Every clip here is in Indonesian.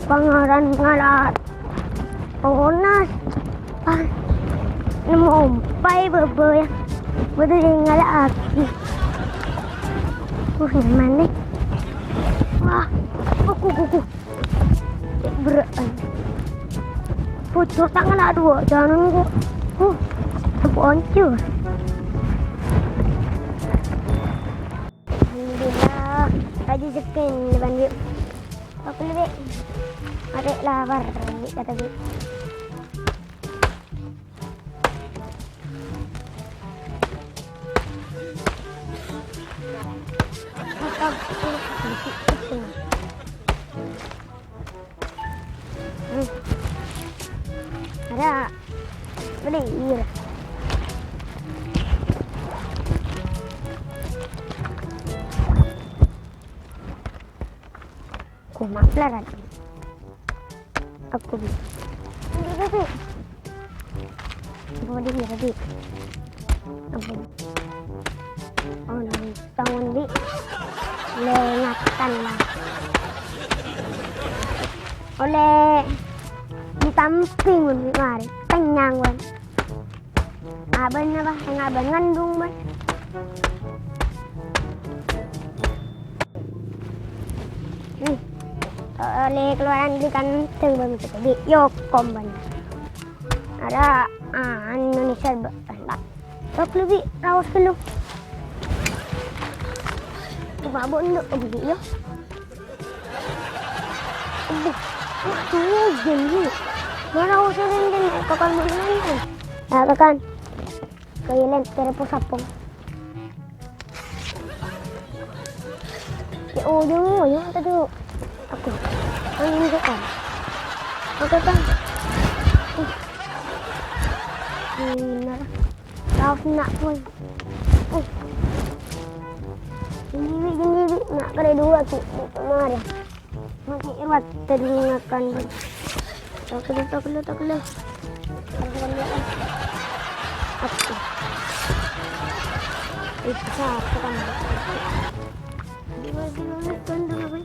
pangaran ngalat ponas pan nemompai bebe ya betul ngalat aki nyaman nih wah kuku berat pucuk tangan aduh jangan kok hancur. Alhamdulillah rajin sekin depan dia apa lebih ada lapar kata dia ada beli iya aku maaflah aku bisa tapi boleh ya tadi apa oh nanti tangan di lengahkan lah oleh ditamping di mari kenyang wan aban apa yang aban ngandung ban oleh keluaran di kantong ban tadi yokom ban ada Indonesia banget tak lebih rawas dulu babon dulu beli yo tuh jadi mana usaha ini kapan bulan kakan kailan terpus sapong ya ujung yo tadi aku ini kan oke kan benar raus nak pun ini nak kena dua tu kemarin masih irwat tadi makan tak kena aku itu apa kan gimana kan dulu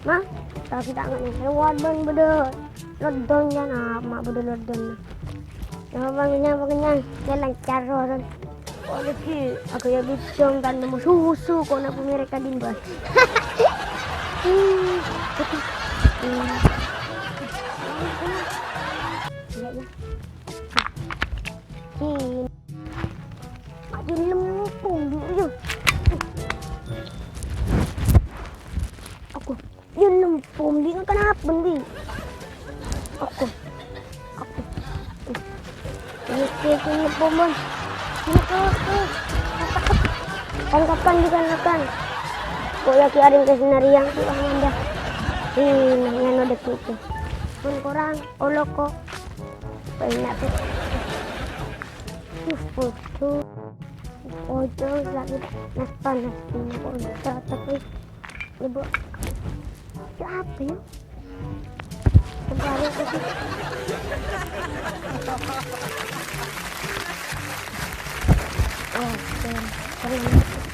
mah tapi tangan ni wadon beda lodon jangan mak beda lodon Jangan jalan cara kan. Oh lagi aku ya bicong dan nemu susu kok nak mereka dimbas. Makin lempung dulu. Aku dia lempung dia kenapa nih? Aku ini lempung bang. Kan. Kok lagi ada yang kesenari yang tuang anda. Nanya ada gitu. Pun korang, oloko. Banyak tuh. Foto. Ojo lagi panas ini kok tapi ibu. Siapa ya? Kembali ke situ. Oh, keren.